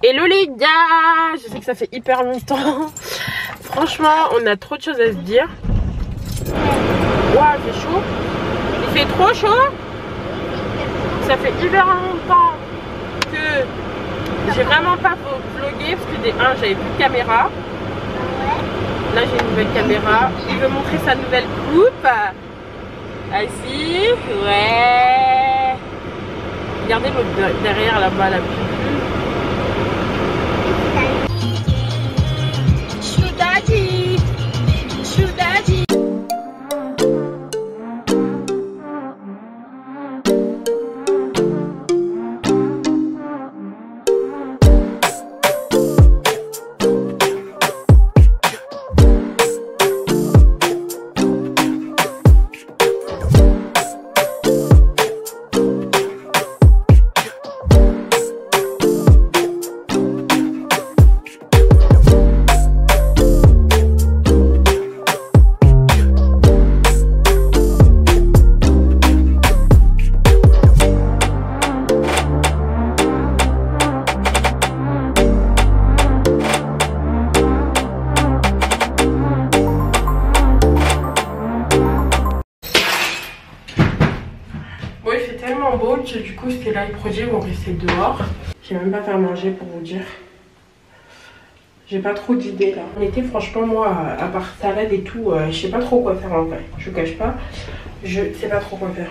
Hello les gars, je sais que ça fait hyper longtemps. Franchement, on a trop de choses à se dire. Waouh, c'est chaud. Il fait trop chaud. Ça fait hyper longtemps que j'ai vraiment pas vlogué parce que des 1, j'avais plus de caméra. Là, j'ai une nouvelle caméra. Il veut montrer sa nouvelle coupe. Assis, ouais. Regardez l'autre derrière là-bas, la pub. Beau, du coup c'était là les produits vont rester dehors. J'ai même pas fait à manger pour vous dire. J'ai pas trop d'idées là. En été franchement moi à part salade et tout, je sais pas trop quoi faire en vrai. Je vous cache pas, je sais pas trop quoi faire.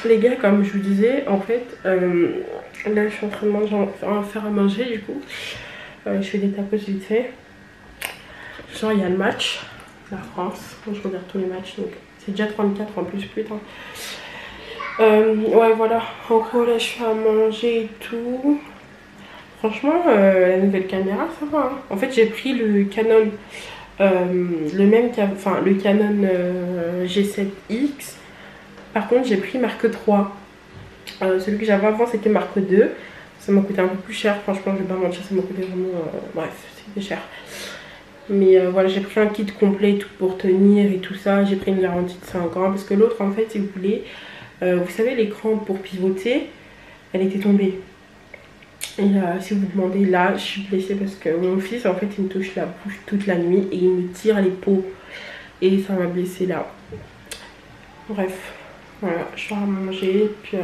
Les gars, comme je vous disais, en fait, là je suis en train de faire à manger du coup. Je fais des tacos vite fait. Genre il y a le match, la France. Moi je regarde tous les matchs, donc c'est déjà 34 en plus, putain. Ouais voilà, en gros là je fais à manger et tout. Franchement, la nouvelle caméra ça va. Hein. En fait j'ai pris le Canon, le même, enfin le Canon G7X. Par contre j'ai pris marque 3. Celui que j'avais avant c'était marque 2. Ça m'a coûté un peu plus cher, franchement je vais pas mentir, ça m'a coûté vraiment, bref c'était cher. Mais voilà, j'ai pris un kit complet tout pour tenir et tout ça. J'ai pris une garantie de 5 ans parce que l'autre en fait si vous voulez, vous savez l'écran pour pivoter, elle était tombée. Et si vous vous demandez, là je suis blessée parce que mon fils en fait il me touche la bouche toute la nuit et il me tire les peaux. Et ça m'a blessée là. Bref. Voilà, je vais manger, puis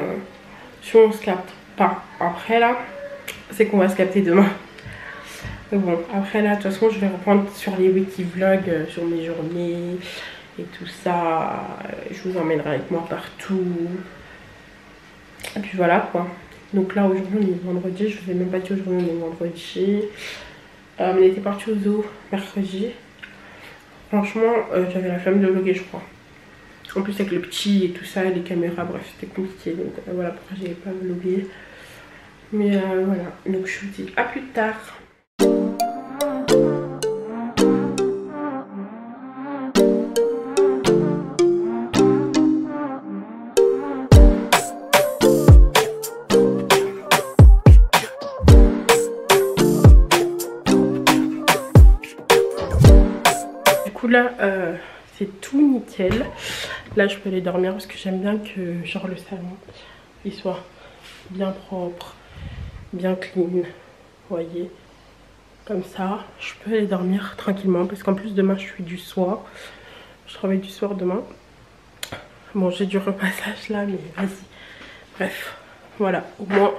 si on se capte pas après là, c'est qu'on va se capter demain. Mais bon, après là, de toute façon, je vais reprendre sur les wiki vlogs, sur mes journées et tout ça. Je vous emmènerai avec moi partout. Et puis voilà quoi. Donc là, aujourd'hui, on est vendredi. Je vous ai même pas dit aujourd'hui, on est vendredi. On était parti au zoo mercredi. Franchement, j'avais la flemme de vlogger, je crois. En plus avec le petit et tout ça, les caméras, bref c'était compliqué. Donc voilà pourquoi j'avais pas vlogué. Mais voilà, donc je vous dis à plus tard. Du coup là, c'est tout nickel. Là je peux aller dormir parce que j'aime bien que genre le salon il soit bien propre, bien clean, vous voyez. Comme ça, je peux aller dormir tranquillement. Parce qu'en plus, demain, je suis du soir. Je travaille du soir demain. Bon, j'ai du repassage là, mais vas-y. Bref, voilà. Au moins,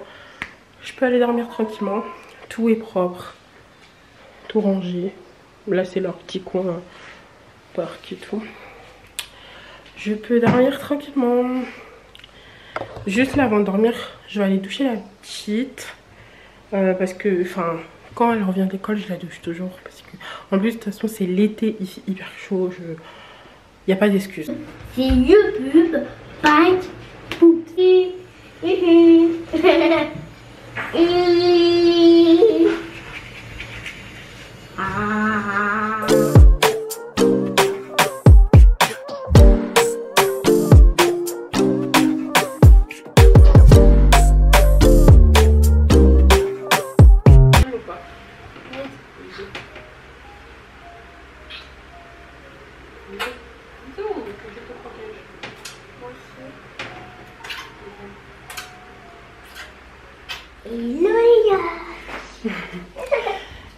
je peux aller dormir tranquillement. Tout est propre. Tout rangé. Là, c'est leur petit coin parc et tout. Je peux dormir tranquillement. Juste là, avant de dormir, je vais aller doucher la petite. Parce que, enfin, quand elle revient de l'école, je la douche toujours. Parce que, en plus, de toute façon, c'est l'été, ici, hyper chaud. Il n'y a pas d'excuse. C'est YouTube, Bite, Poupée. Ah.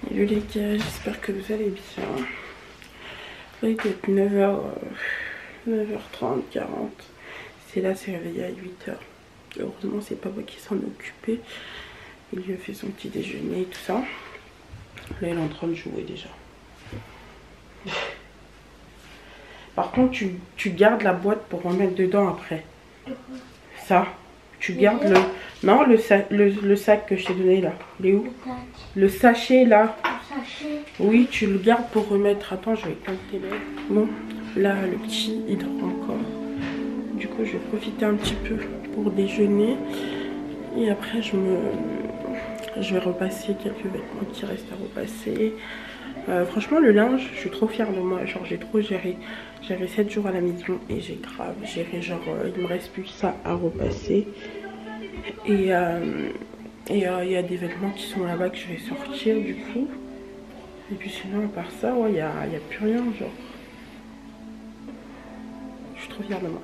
Hello les gars, j'espère que vous allez bien. Là il doit être 9h, 9h30, 40. C'est là, c'est réveillé à 8h. Heureusement c'est papa qui s'en est occupé. Il lui a fait son petit déjeuner et tout ça. Là il est en train de jouer déjà. Par contre tu gardes la boîte pour remettre dedans après. Ça, tu gardes le... Non, le sac que je t'ai donné là. Il est où? Le sachet là. Le sachet. Oui, tu le gardes pour remettre. Attends, je vais éteindre tes lèvres. Bon, là le petit il dort encore. Du coup, je vais profiter un petit peu pour déjeuner. Et après, je vais repasser quelques vêtements qui restent à repasser. Franchement, le linge, je suis trop fière de moi. Genre, j'ai trop géré. J'avais 7 jours à la maison et j'ai grave géré. Genre, il me reste plus que ça à repasser. Et il y a des vêtements qui sont là-bas que je vais sortir du coup. Et puis sinon, à part ça, ouais, il y a plus rien. Genre, je suis trop fière de moi.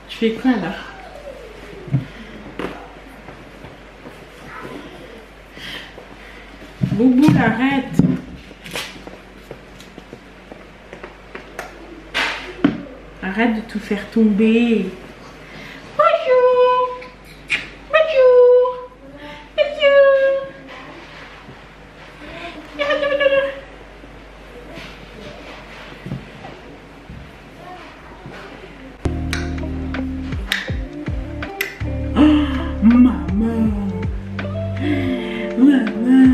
Tu fais quoi là? Boubou, arrête! Arrête de tout faire tomber! Bonjour! Bonjour! Bonjour! Maman! Maman!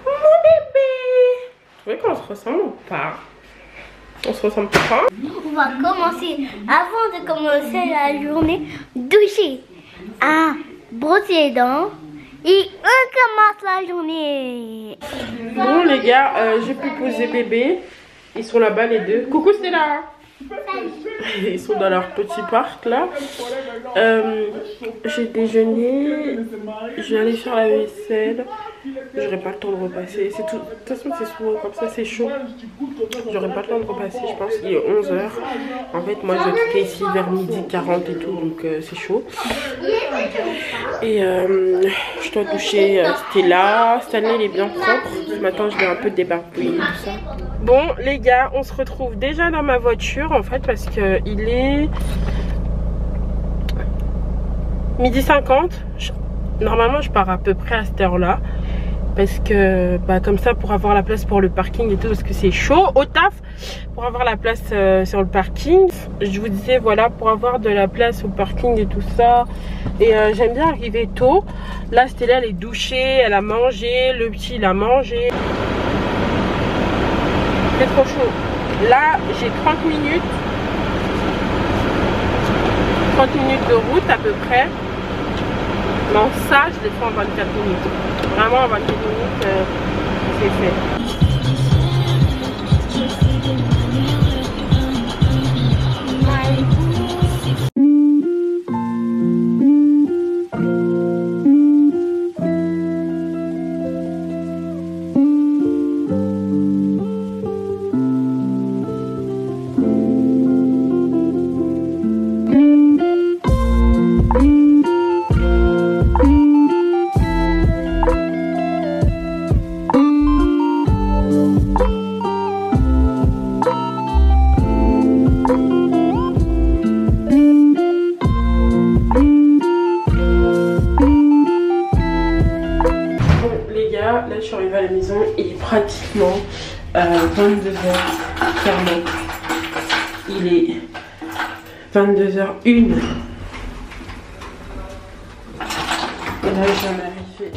Mon bébé! Tu vois qu'on se ressemble ou pas? On se ressemble pas? On va commencer, avant de commencer la journée, doucher, brosser les dents et on commence la journée. Bon les gars, j'ai pu poser bébé. Ils sont là-bas les deux. Coucou Stella! Ils sont dans leur petit parc là. J'ai déjeuné. Je vais aller faire la vaisselle. j'aurai pas le temps de repasser. C'est tout. De toute façon, c'est souvent comme ça, c'est chaud. J'aurai pas le temps de repasser, je pense. Il est 11 h. En fait, moi, je quittais ici vers 12h40 et tout, donc c'est chaud. Et je dois doucher Stella. Cette année, il est bien propre. Ce matin, je l'ai un peu débarbouillé, tout ça. Bon, les gars, on se retrouve déjà dans ma voiture, en fait, parce que il est 12h50. Normalement, je pars à peu près à cette heure-là. Parce que, bah, comme ça, pour avoir la place pour le parking et tout, parce que c'est chaud au taf, pour avoir la place sur le parking. Je vous disais, voilà, pour avoir de la place au parking et tout ça. Et j'aime bien arriver tôt. Là, Stella, elle est douchée, elle a mangé, le petit, il a mangé. C'est trop chaud. Là, j'ai 30 minutes. 30 minutes de route à peu près. Non, ça, je l'ai fait en 24 minutes. Vraiment, en 24 minutes, c'est fait. Là, je suis arrivée à la maison, il est pratiquement 22 h, clairement. Il est 22h01. Et là, je viens d'arriver.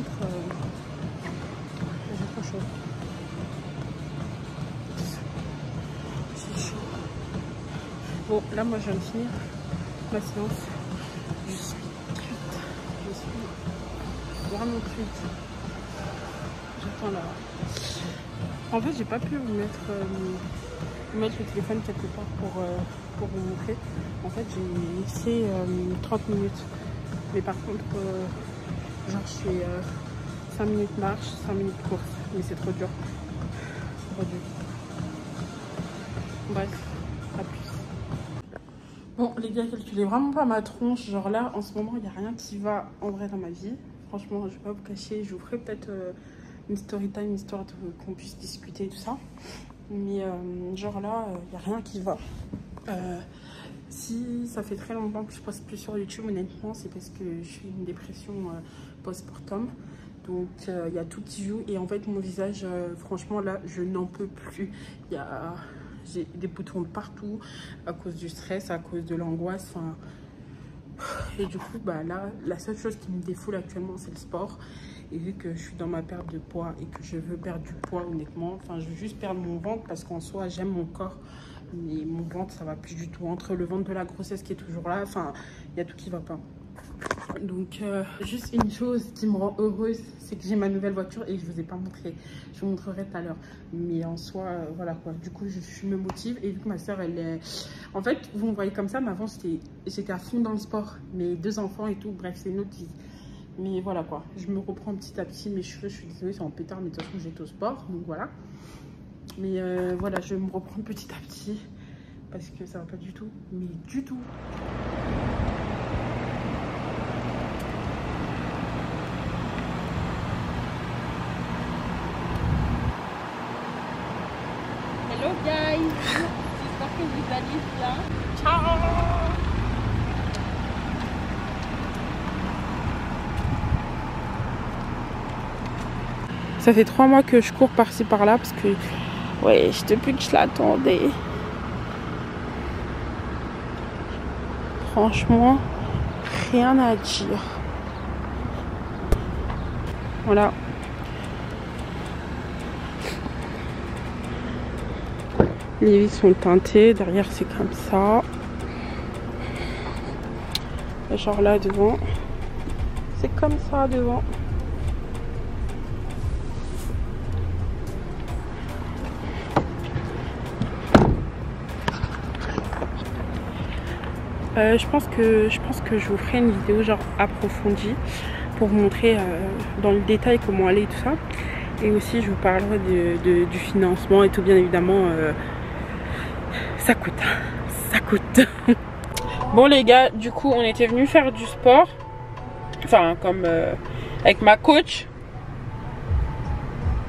contre, j'ai trop chaud. C'est chaud. Bon, là, moi, je viens de finir ma séance. Je suis cuite. Je suis vraiment cuite. J'attends là. En fait, j'ai pas pu vous mettre le téléphone quelque part pour vous montrer. En fait, j'ai laissé 30 minutes. Mais par contre, genre, je fais 5 minutes marche, 5 minutes course. Mais c'est trop dur. C'est trop dur. Bref, à plus. Bon, les gars, calculez vraiment pas ma tronche. Genre là, en ce moment, il n'y a rien qui va en vrai dans ma vie. Franchement, je vais pas vous cacher. Je vous ferai peut-être une story time, histoire qu'on puisse discuter et tout ça. Mais genre là, il n'y a rien qui va. Si ça fait très longtemps que je poste plus sur YouTube, honnêtement, c'est parce que je fais une dépression post-partum. Donc il y a tout qui joue. Et en fait, mon visage, franchement, là, je n'en peux plus. J'ai des boutons partout à cause du stress, à cause de l'angoisse. Enfin, et du coup, bah, là, la seule chose qui me défoule actuellement, c'est le sport. Et vu que je suis dans ma perte de poids et que je veux perdre du poids, honnêtement, enfin, je veux juste perdre mon ventre parce qu'en soi, j'aime mon corps. Mais mon ventre, ça va plus du tout. Entre le ventre de la grossesse qui est toujours là, enfin, il y a tout qui va pas. Donc, juste une chose qui me rend heureuse, c'est que j'ai ma nouvelle voiture et je vous ai pas montré. Je vous montrerai tout à l'heure. Mais en soi, voilà quoi. Du coup, je me motive. Et vu que ma soeur, elle est... En fait, vous me voyez comme ça, mais avant, j'étais à fond dans le sport. Mes 2 enfants et tout, bref, c'est une autre vie. Mais voilà quoi. Je me reprends petit à petit. Mes cheveux, je suis désolée, c'est en pétard, mais de toute façon, j'étais au sport. Donc voilà. Mais voilà, je me reprends petit à petit. Parce que ça va pas du tout. Mais du tout. Hello guys, j'espère que vous allez bien. Ciao. Ça fait 3 mois que je cours par-ci par-là parce que ouais, depuis que je l'attendais. Franchement, rien à dire. Voilà. Les vis sont teintées, derrière c'est comme ça. Et genre là devant, c'est comme ça devant. Je pense que je vous ferai une vidéo genre approfondie pour vous montrer dans le détail comment aller et tout ça. Et aussi je vous parlerai du financement et tout, bien évidemment. Ça coûte, ça coûte. Bon les gars, du coup on était venus faire du sport. Enfin comme avec ma coach.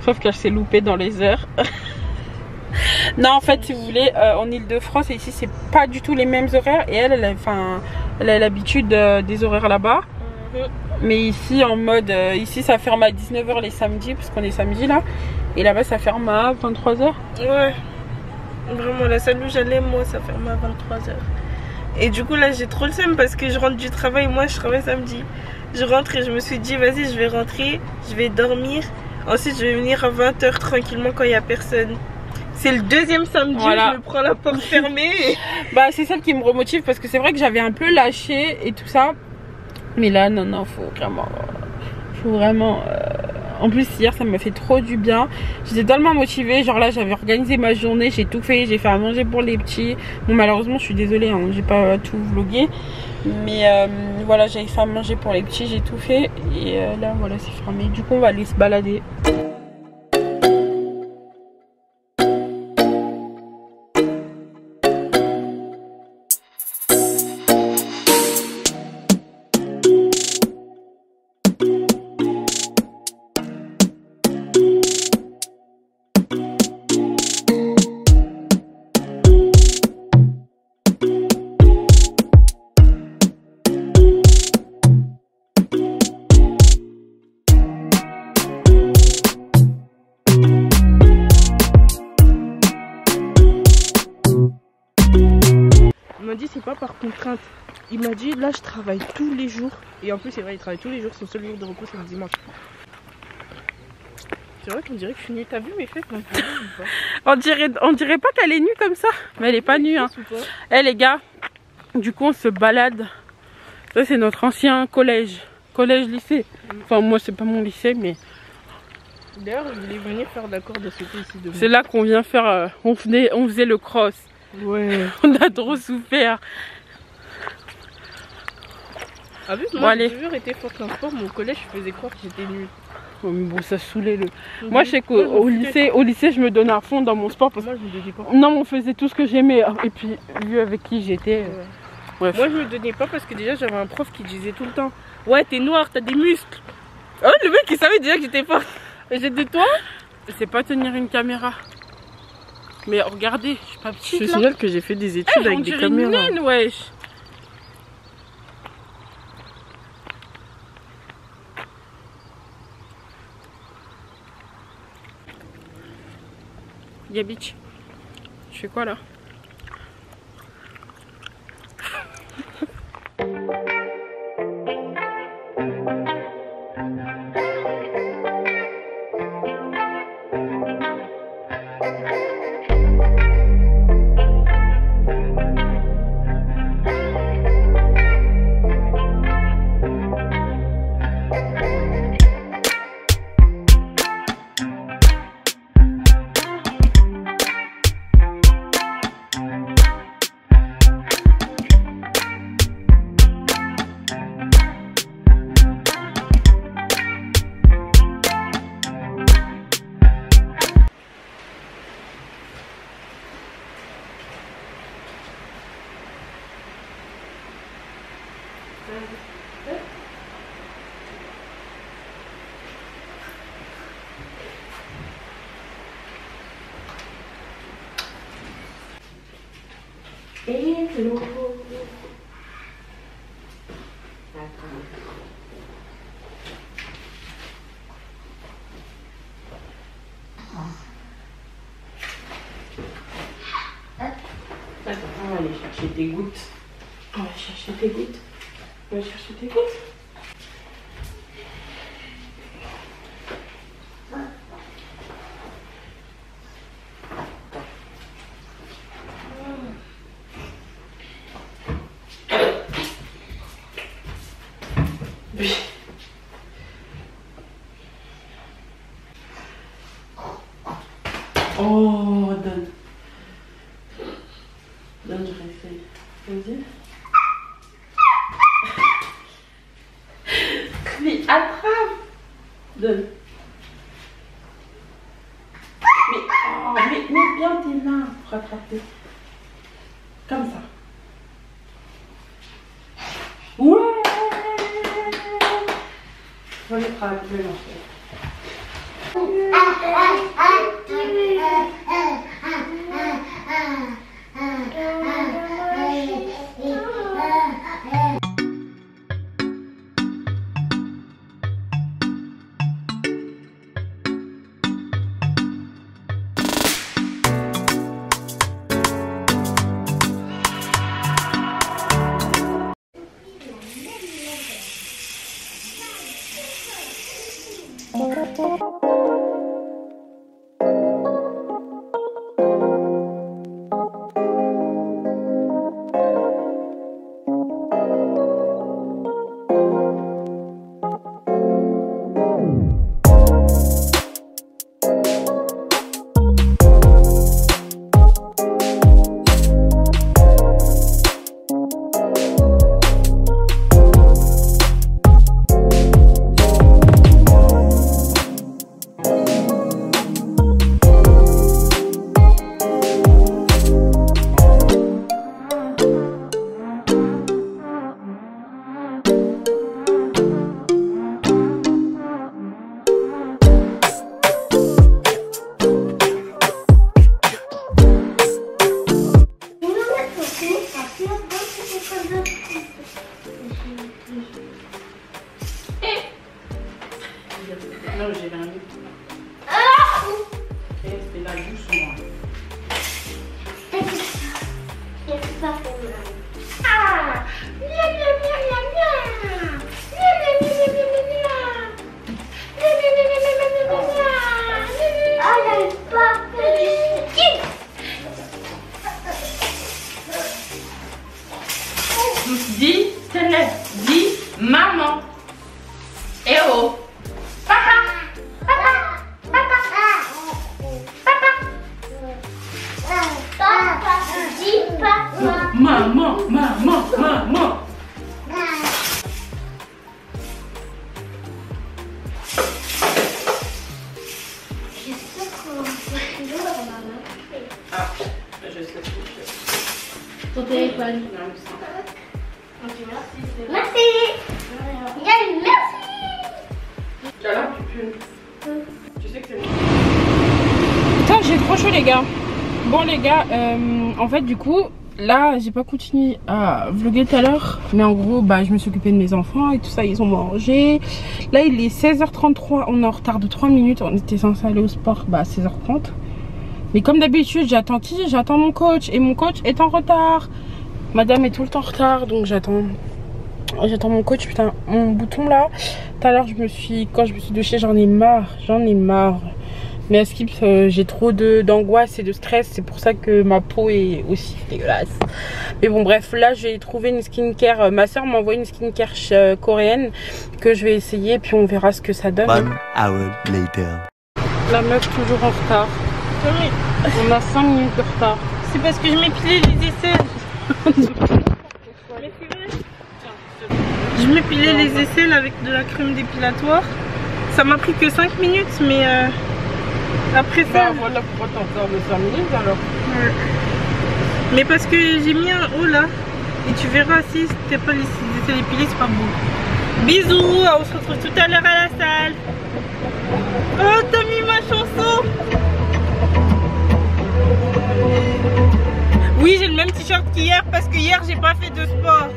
Sauf qu'elle s'est loupée dans les heures. Non en fait si vous voulez en Ile-de-France et ici c'est pas du tout les mêmes horaires. Et elle a l'habitude des horaires là-bas. Mais ici en mode, ici ça ferme à 19 h les samedis parce qu'on est samedi là. Et là-bas ça ferme à 23 h. Ouais. Vraiment, la salle où j'allais, moi, ça ferme à 23 h. Et du coup, là, j'ai trop le seum parce que je rentre du travail. Moi, je travaille samedi. Je rentre et je me suis dit, vas-y, je vais rentrer, je vais dormir. Ensuite, je vais venir à 20 h tranquillement quand il n'y a personne. C'est le 2e samedi voilà. Où je me prends la porte fermée. Bah, c'est celle qui me remotive parce que c'est vrai que j'avais un peu lâché et tout ça. Mais là, non, faut vraiment... En plus hier ça m'a fait trop du bien. J'étais tellement motivée. Genre là j'avais organisé ma journée. J'ai tout fait. J'ai fait à manger pour les petits. Bon malheureusement je suis désolée hein, j'ai pas tout vlogué. Mais voilà j'avais fait à manger pour les petits. J'ai tout fait. Et là voilà c'est fermé. Du coup on va aller se balader. m'a dit c'est pas par contrainte. Il m'a dit là je travaille tous les jours. Et en plus c'est vrai il travaille tous les jours, son seul jour de repos c'est le dimanche. C'est vrai qu'on dirait que je suis nue. T'as vu mes fesses ou pas? On dirait pas qu'elle est nue comme ça. Mais elle est pas nue. Hein. Eh les gars, du coup on se balade. Ça c'est notre ancien collège. Collège-lycée. Enfin moi c'est pas mon lycée mais... D'ailleurs je voulais venir faire d'accord de sauter ici demain. C'est là qu'on vient faire... on faisait le cross. Ouais. On a trop souffert. Ah oui, Bon, moi allez. j'ai toujours été forte en sport. Mon collège je faisais croire que j'étais nulle. Oh, mais bon ça saoulait le... Moi je sais qu'au lycée je me donnais à fond dans mon sport. Parce... Moi je me donnais pas. Non mais on faisait tout ce que j'aimais. Et puis vu avec qui j'étais... Ouais. Bref. Moi je me donnais pas parce que déjà j'avais un prof qui disait tout le temps: ouais t'es noire, t'as des muscles. Oh le mec il savait déjà que j'étais forte. Et j'ai dit toi? C'est pas tenir une caméra. Mais regardez, je suis pas petite. Je là. signale que j'ai fait des études avec des caméras. Une naine, wesh. Yabitch, je fais quoi là? Hello. Attends, on va aller chercher tes gouttes. On va chercher tes gouttes. On va chercher tes gouttes. Oh, donne. Donne, je réessaye. Vas-y. Mais attrape. Donne. Mais mets bien tes mains pour attraper. Comme ça. Ouais. On va mettre à la poubelle en fait. Là où j'ai un lit. Et c'est là doucement. C'est pas pour moi. Ah! Mia, mia, mia, mia, mia. Mia, mia, mia, mia, mia, mia. Mia, mia, mia, mia, mia, mia, mia. Ton téléphone. Merci. Yann, merci. Tu sais que c'est... Putain, j'ai trop chaud les gars. Bon les gars, en fait du coup, là j'ai pas continué à vlogger tout à l'heure. Mais en gros, bah je me suis occupée de mes enfants et tout ça, ils ont mangé. Là il est 16h33, on est en retard de 3 minutes. On était censé aller au sport à 16h30. Mais comme d'habitude, j'attends qui? J'attends mon coach. Et mon coach est en retard. Madame est tout le temps en retard, donc j'attends mon coach. Putain, mon bouton là. Tout à l'heure, quand je me suis douchée, j'en ai marre. Mais à Skip, j'ai trop d'angoisse et de stress. C'est pour ça que ma peau est aussi dégueulasse. Mais bon, bref, là, j'ai trouvé une skincare. Ma soeur m'a envoyé une skincare coréenne que je vais essayer. Puis on verra ce que ça donne. 1 hour later. La meuf toujours en retard. On a 5 minutes de retard. C'est parce que je m'épilais les aisselles. Je m'épilais les aisselles avec de la crème dépilatoire. Ça m'a pris que 5 minutes, mais après ça... Bah voilà pourquoi t'as encore de 5 minutes alors. Ouais. Mais parce que j'ai mis un haut là. Et tu verras si t'es pas les aisselles épilées, c'est pas beau. Bisous, on se retrouve tout à l'heure à la salle. Oh, t'as mis ma chanson. Oui, j'ai le même t-shirt qu'hier parce que hier j'ai pas fait de sport.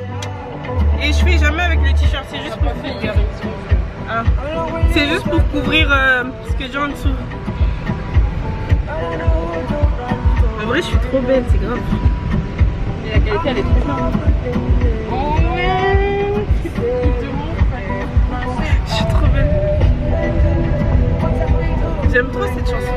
Et je fais jamais avec le t-shirt, c'est juste pour faire. Ah. C'est juste pour couvrir ce que j'ai en dessous. En vrai, je suis trop belle, c'est grave. Et la qualité elle est trop bien. Oh ouais. Je suis trop belle. J'aime trop cette chanson.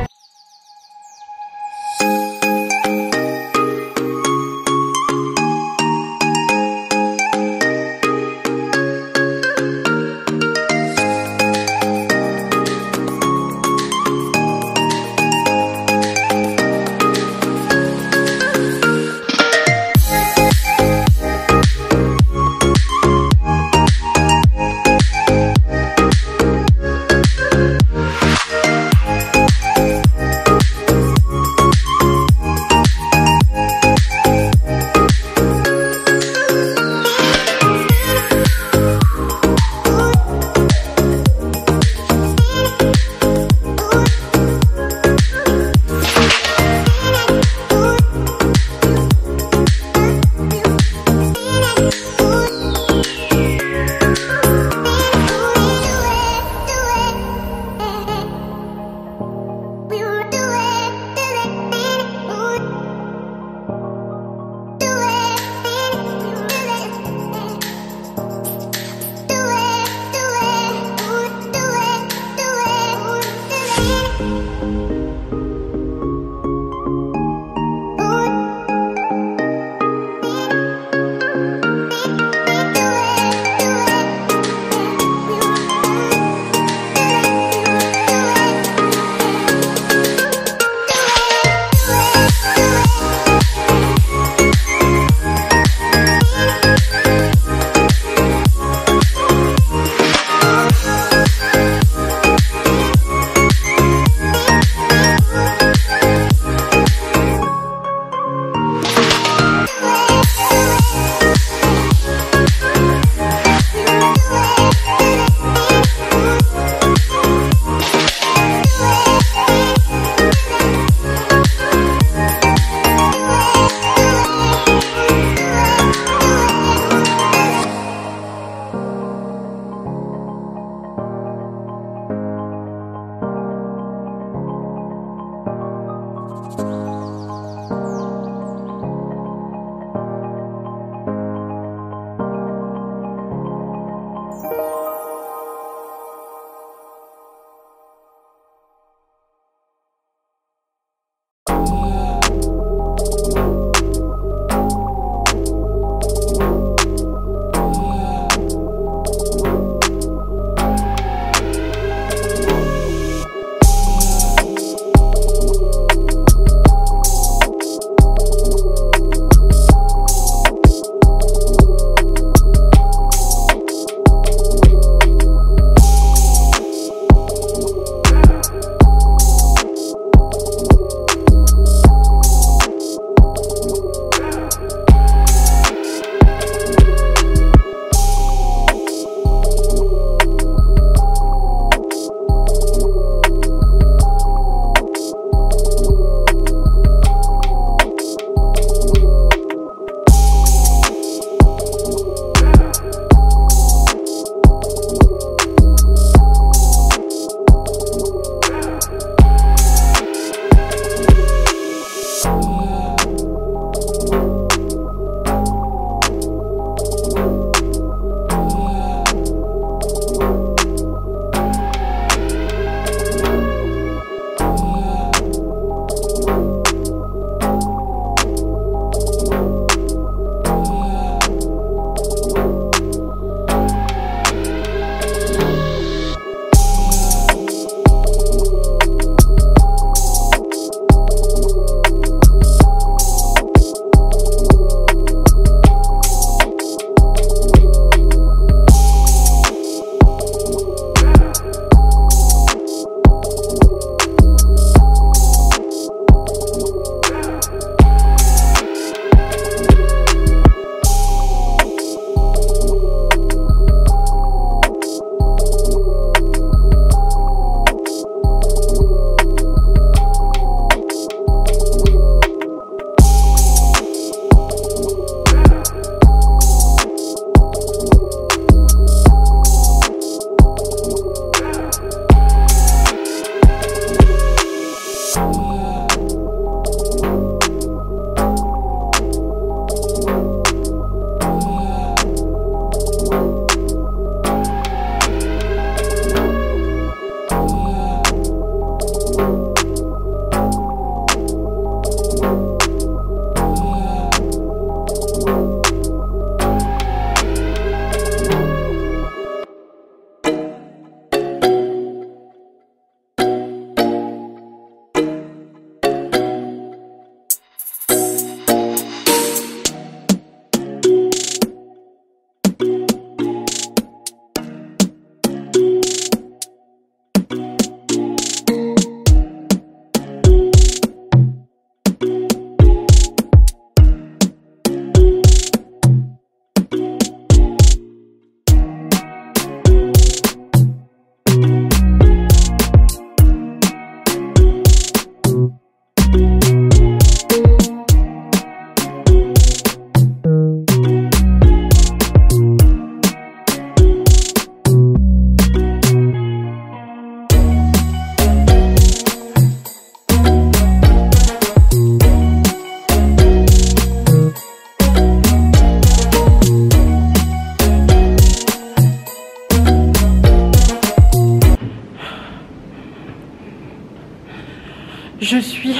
Je suis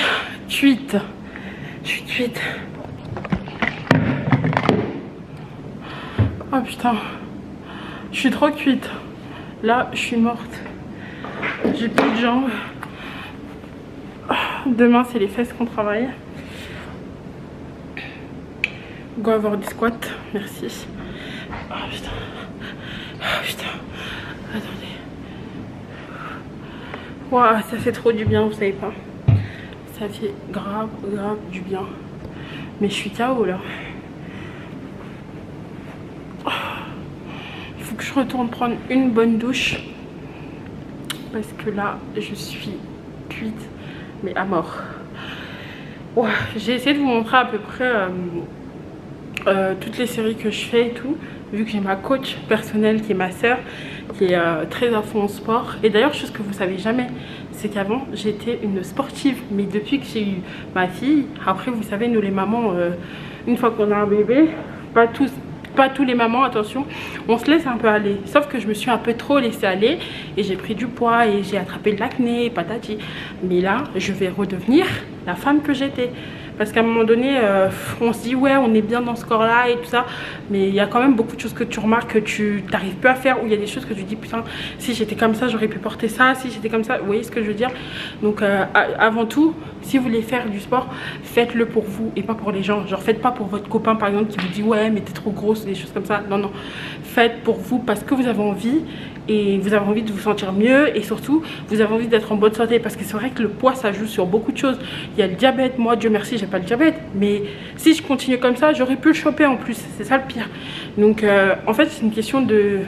cuite. Je suis cuite. Oh putain. Je suis trop cuite. Là, je suis morte. J'ai plus de jambes. Demain, c'est les fesses qu'on travaille. Go avoir des squats. Merci. Oh putain. Oh putain. Attendez. Waouh, ça fait trop du bien, vous savez pas. Ça fait grave du bien. Mais je suis KO là. Il faut que je retourne prendre une bonne douche. Parce que là, je suis cuite, mais à mort. Ouais, j'ai essayé de vous montrer à peu près toutes les séries que je fais et tout. Vu que j'ai ma coach personnelle qui est ma soeur, qui est très à fond en sport. Et d'ailleurs, chose que vous savez jamais, c'est qu'avant j'étais une sportive. Mais depuis que j'ai eu ma fille, après vous savez, nous les mamans, une fois qu'on a un bébé, pas tous les mamans, attention, on se laisse un peu aller. Sauf que je me suis un peu trop laissée aller et j'ai pris du poids et j'ai attrapé de l'acné, patati. Mais là, je vais redevenir la femme que j'étais. Parce qu'à un moment donné, on se dit ouais, on est bien dans ce corps-là et tout ça. Mais il y a quand même beaucoup de choses que tu remarques que tu n'arrives plus à faire. Ou il y a des choses que tu dis putain, si j'étais comme ça, j'aurais pu porter ça. Si j'étais comme ça, vous voyez ce que je veux dire. Donc avant tout, si vous voulez faire du sport, faites-le pour vous et pas pour les gens. Genre faites pas pour votre copain par exemple qui vous dit ouais mais t'es trop grosse, des choses comme ça. Non, non. Faites pour vous parce que vous avez envie. Et vous avez envie de vous sentir mieux et surtout vous avez envie d'être en bonne santé, parce que c'est vrai que le poids ça joue sur beaucoup de choses. Il y a le diabète, moi Dieu merci j'ai pas le diabète, mais si je continue comme ça j'aurais pu le choper en plus, c'est ça le pire. Donc en fait c'est une question de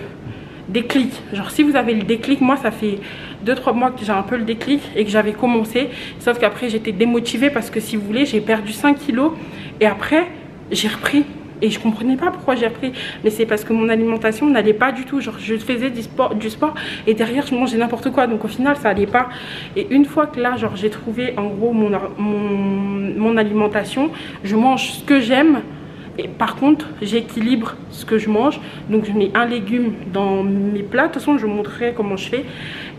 déclic. Genre si vous avez le déclic, moi ça fait 2-3 mois que j'ai un peu le déclic et que j'avais commencé, sauf qu'après j'étais démotivée parce que si vous voulez j'ai perdu 5 kilos et après j'ai repris. Et je comprenais pas pourquoi j'ai repris. Mais c'est parce que mon alimentation n'allait pas du tout. Genre je faisais du sport et derrière je mangeais n'importe quoi. Donc au final ça allait pas. Et une fois que là genre j'ai trouvé en gros mon alimentation, je mange ce que j'aime. Et par contre j'équilibre ce que je mange. Donc je mets un légume dans mes plats. De toute façon je vous montrerai comment je fais.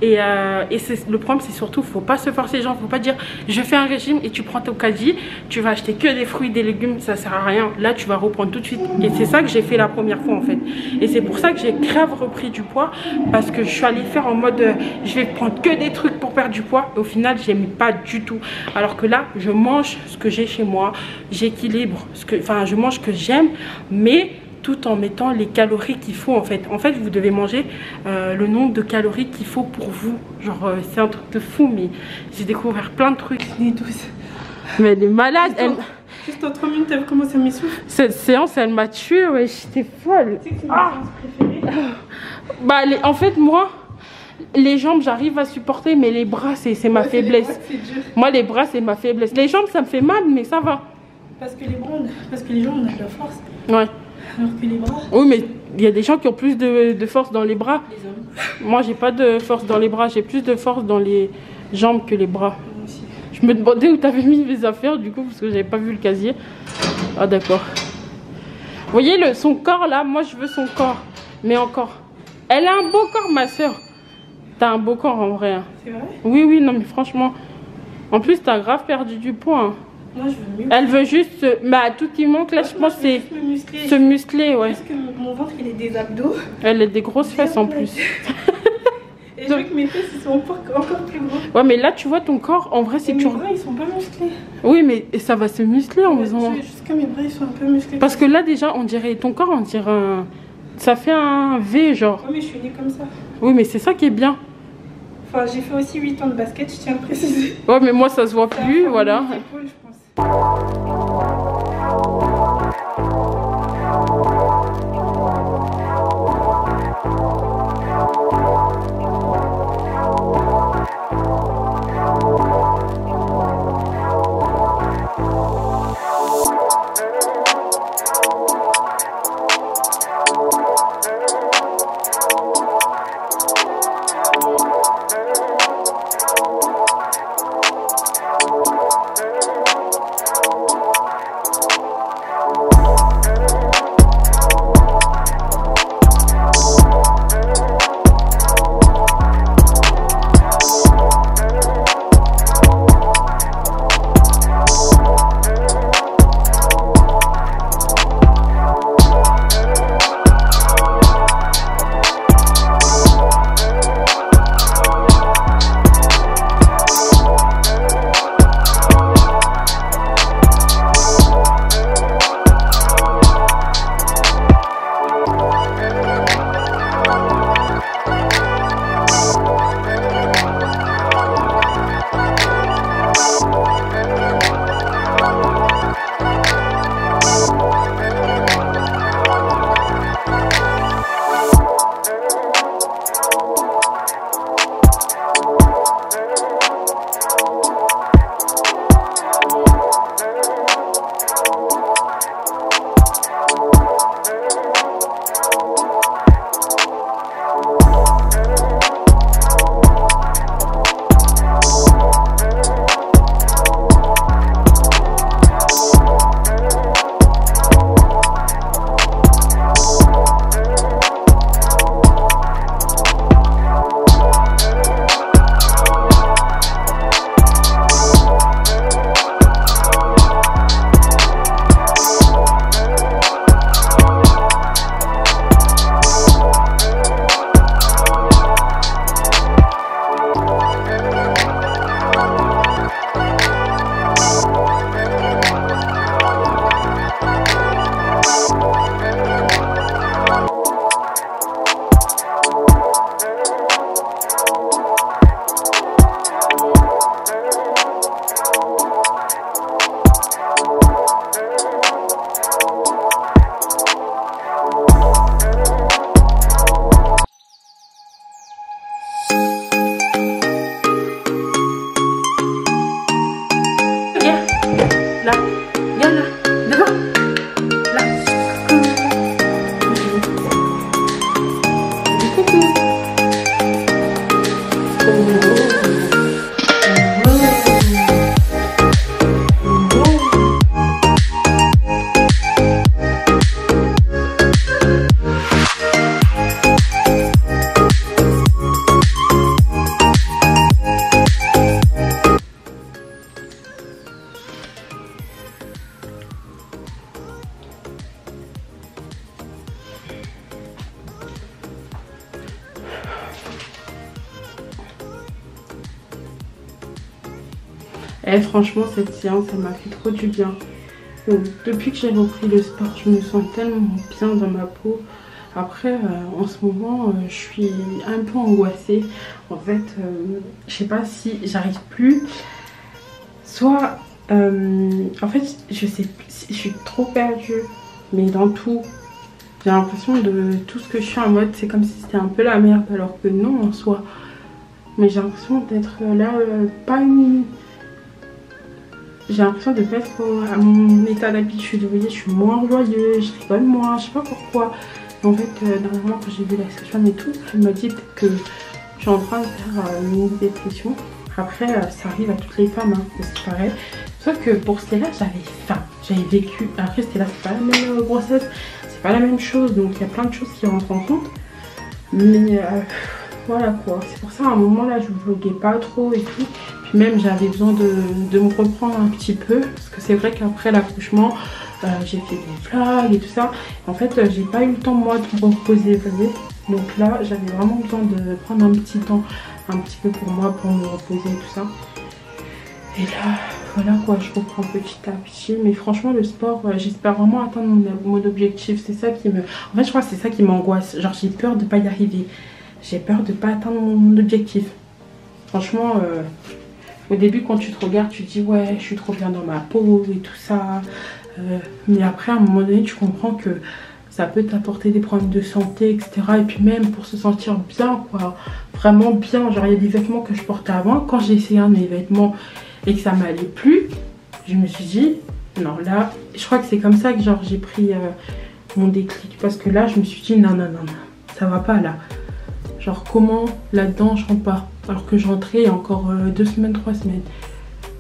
Et le problème c'est surtout faut pas se forcer les gens. Faut pas dire je fais un régime et tu prends ton caddie, tu vas acheter que des fruits, des légumes, ça sert à rien. Là tu vas reprendre tout de suite. Et c'est ça que j'ai fait la première fois en fait. Et c'est pour ça que j'ai grave repris du poids. Parce que je suis allée faire en mode je vais prendre que des trucs pour perdre du poids. Et au final j'aime pas du tout. Alors que là je mange ce que j'ai chez moi. J'équilibre ce que, enfin je mange ce que j'aime, mais tout en mettant les calories qu'il faut en fait. En fait, vous devez manger le nombre de calories qu'il faut pour vous. Genre, c'est un truc de fou, mais j'ai découvert plein de trucs. Elle est douce. Mais elle est malade. Juste en 3 minutes, t'as vu comment ça m'essouffle. Cette séance, elle m'a tuée, ouais, j'étais folle. Tu sais que c'est ma séance préférée. Bah, en fait, moi, les jambes, j'arrive à supporter, mais les bras, c'est ma faiblesse. Les bras, moi, les bras, c'est ma faiblesse. Les jambes, ça me fait mal, mais ça va. Parce que les jambes, on a de la force. Ouais. Alors que les bras. Oui, mais il y a des gens qui ont plus de force dans les bras. Les hommes. Moi, j'ai pas de force dans les bras. J'ai plus de force dans les jambes que les bras. Moi aussi. Je me demandais où t'avais mis mes affaires, du coup, parce que j'avais pas vu le casier. Ah, d'accord. Vous voyez son corps là, moi je veux son corps. Mais encore. Elle a un beau corps, ma soeur. T'as un beau corps en vrai. Hein. C'est vrai? Oui, oui, non, mais franchement. En plus, t'as grave perdu du poids. Hein. Moi, je veux mieux. Elle veut juste. Mais tout qui manque là, je pense, c'est se muscler, ouais. Parce que mon ventre, il est des abdos. Elle a des grosses fesses en plus. Et je veux que mes fesses, ils sont encore plus gros. Ouais, mais là, tu vois ton corps, en vrai, c'est mes toujours. bras, ils sont pas musclés. Oui, mais ça va se muscler en faisant. Jusqu'à mes bras, ils sont un peu musclés. Parce que là, déjà, on dirait. Ton corps, on dirait un. Ça fait un V, genre. Oui, mais je suis née comme ça. Oui, mais c'est ça qui est bien. Enfin, j'ai fait aussi 8 ans de basket, je tiens à le préciser. Ouais, mais moi, ça se voit plus, voilà. Épaules, je pense. Là. Regarde là. Devant. Là. Coucou. Et franchement, cette séance, elle m'a fait trop du bien. Donc, depuis que j'ai repris le sport, je me sens tellement bien dans ma peau. Après, en ce moment, je suis un peu angoissée. En fait, je sais pas si j'arrive plus. Soit, en fait, je sais plus, je suis trop perdue. Mais dans tout, j'ai l'impression de tout ce que je suis en mode, c'est comme si c'était un peu la merde. Alors que non, en soi. Mais j'ai l'impression d'être là, pas une... J'ai l'impression de pas être à mon état d'habitude. Vous voyez, je suis moins joyeuse, je rigole moins, je sais pas pourquoi. En fait, normalement, quand j'ai vu la sage-femme et tout, elle m'a dit que je suis en train de faire une dépression. Après, ça arrive à toutes les femmes, hein, c'est pareil. Sauf que pour Stella, j'avais faim, j'avais vécu. Après, Stella, c'est pas la même grossesse, c'est pas la même chose. Donc, il y a plein de choses qui rentrent en compte. Mais voilà quoi. C'est pour ça, à un moment là, je vloguais pas trop et tout. Même j'avais besoin de me reprendre un petit peu parce que c'est vrai qu'après l'accouchement j'ai fait des vlogs et tout ça. En fait j'ai pas eu le temps moi de me reposer, vous voyez. Donc là j'avais vraiment besoin de prendre un petit temps un petit peu pour moi, pour me reposer et tout ça. Et là voilà quoi, je reprends petit à petit. Mais franchement le sport, j'espère vraiment atteindre mon objectif. C'est ça qui me... En fait je crois que c'est ça qui m'angoisse. Genre j'ai peur de pas y arriver. J'ai peur de pas atteindre mon objectif. Franchement au début, quand tu te regardes, tu te dis ouais, je suis trop bien dans ma peau et tout ça. Mais après, à un moment donné, tu comprends que ça peut t'apporter des problèmes de santé, etc. Et puis même pour se sentir bien, quoi. Vraiment bien. Genre, il y a des vêtements que je portais avant. Quand j'ai essayé un de mes vêtements et que ça m'allait plus, je me suis dit, non, là, je crois que c'est comme ça que genre j'ai pris mon déclic. Parce que là, je me suis dit, non, non, non, non, ça va pas là. Genre, comment là-dedans je rentre pas? Alors que je rentrais il y a encore 2 semaines, 3 semaines.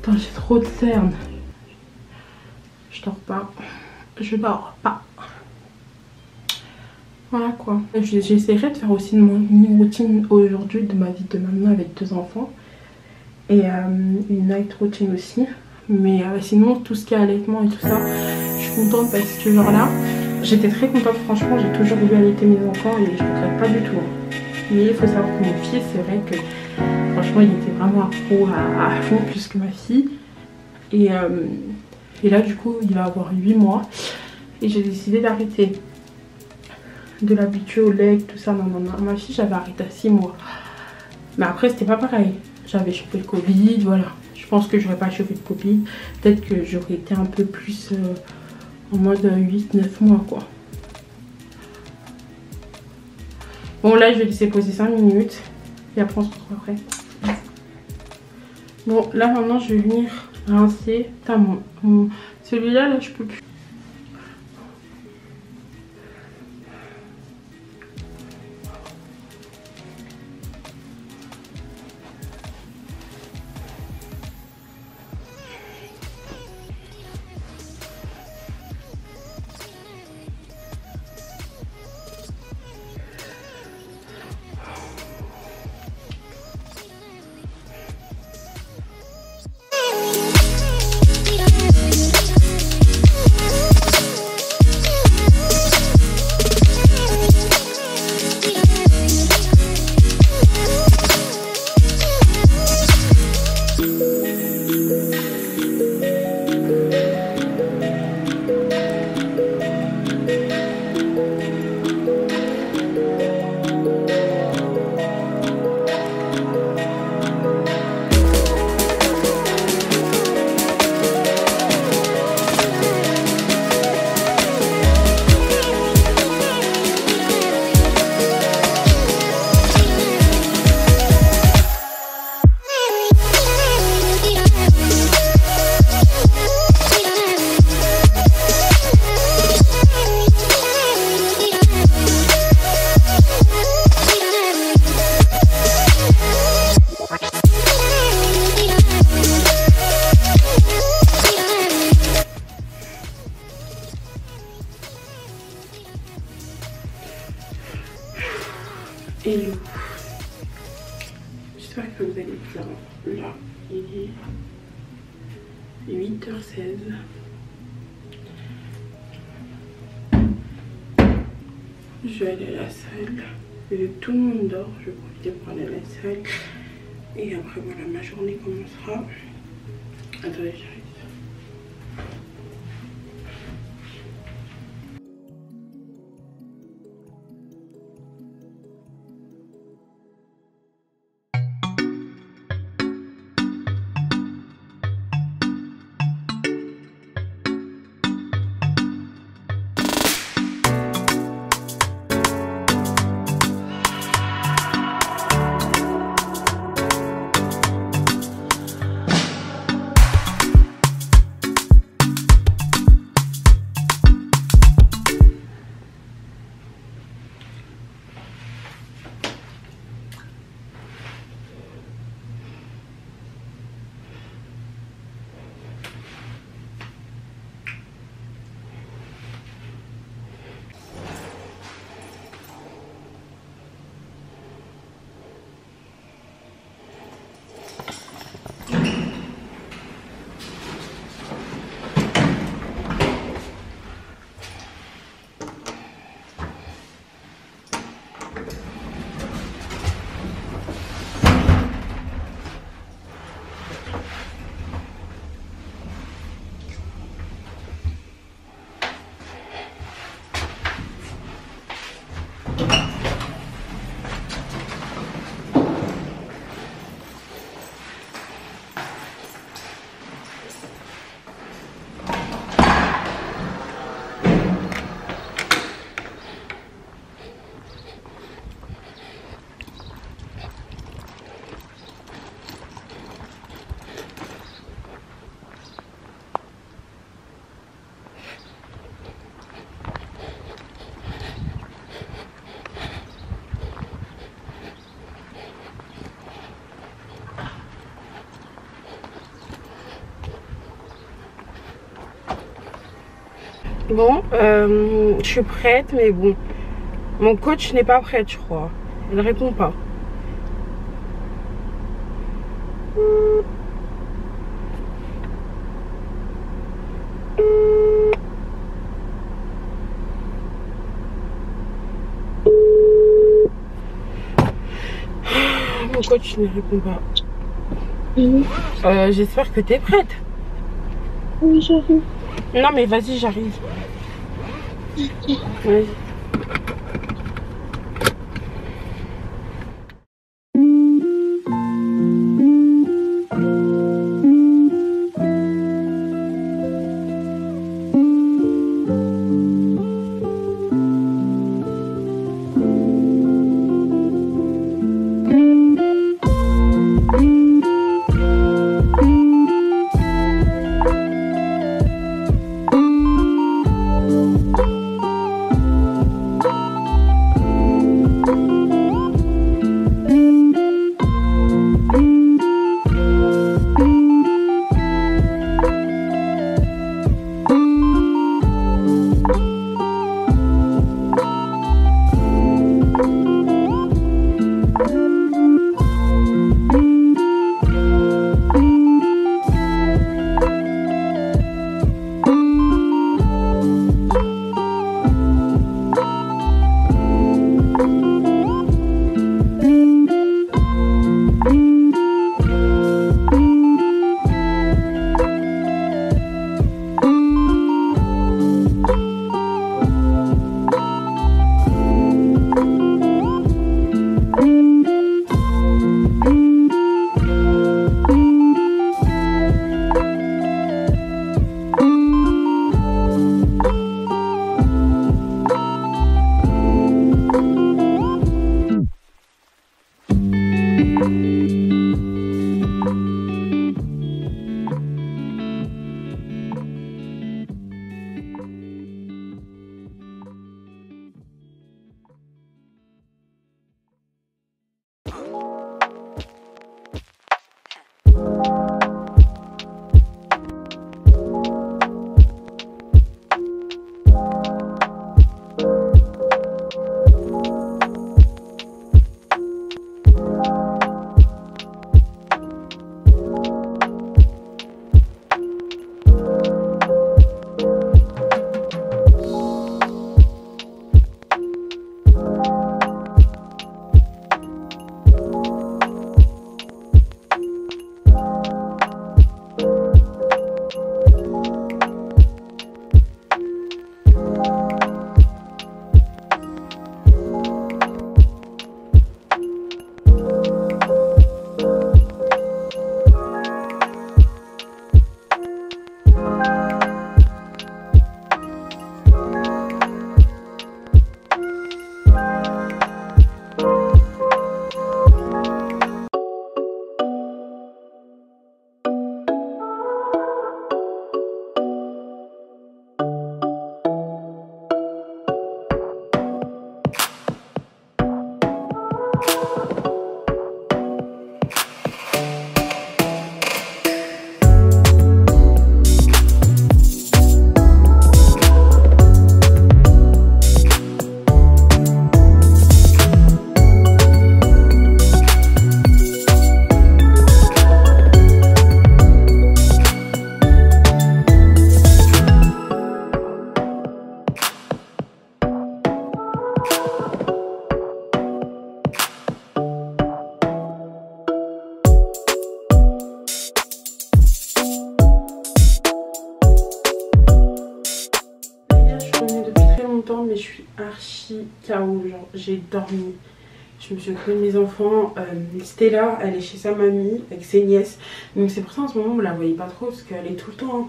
Putain, j'ai trop de cernes. Je dors pas. Je dors pas. Voilà quoi. J'essaierai de faire aussi une routine aujourd'hui de ma vie de maman avec 2 enfants. Et une night routine aussi. Mais sinon, tout ce qui est allaitement et tout ça, je suis contente parce que genre là, j'étais très contente. Franchement, j'ai toujours voulu allaiter mes enfants et je regrette pas du tout. Hein. Mais il faut savoir que mon fils, c'est vrai que franchement il était vraiment accro à fond plus que ma fille. Et là du coup il va avoir 8 mois. Et j'ai décidé d'arrêter. De l'habituer au lait, tout ça. Non, non, non. Ma fille j'avais arrêté à 6 mois. Mais après c'était pas pareil. J'avais chopé le Covid, voilà. Je pense que j'aurais pas chopé le Covid. Peut-être que j'aurais été un peu plus en mode 8-9 mois quoi. Bon là je vais laisser poser 5 minutes et après on se retrouve après. Bon là maintenant je vais venir rincer. Celui-là là je peux plus. bel et bien. Là, il est 8h16. Je vais aller à la salle. Vu que tout le monde dort, je vais profiter pour aller à la salle. Et après, voilà, ma journée commencera. Attendez, j'arrive. Bon, je suis prête, mais bon, mon coach n'est pas prête, je crois. Il ne répond pas. Mon coach ne répond pas. J'espère que tu es prête. Oui, j'arrive. Non, mais vas-y, j'arrive. Vas-y. mais je suis archi KO. Genre, j'ai dormi. Je me suis occupée de mes enfants. Stella, elle est chez sa mamie avec ses nièces. Donc c'est pour ça en ce moment, vous la voyez pas trop parce qu'elle est tout le temps.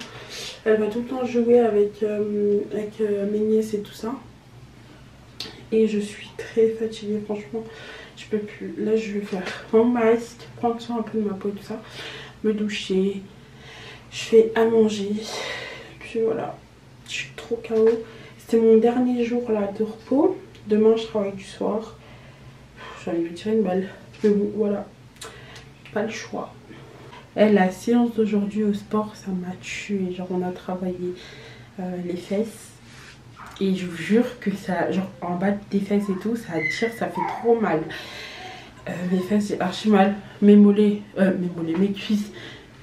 Elle va tout le temps jouer avec mes nièces et tout ça. Et je suis très fatiguée, franchement. Je peux plus. Là, je vais faire mon masque, prendre soin un peu de ma peau et tout ça. Me doucher. Je fais à manger. Puis voilà. Je suis trop KO. C'était mon dernier jour là de repos. Demain, je travaille du soir. J'allais lui tirer une balle. Mais bon, voilà. Pas le choix. La séance d'aujourd'hui au sport, ça m'a tué. Genre, on a travaillé les fesses. Et je vous jure que ça, genre en bas des fesses et tout, ça tire, ça fait trop mal. Mes fesses, j'ai archi mal. Mes mollets, mes cuisses,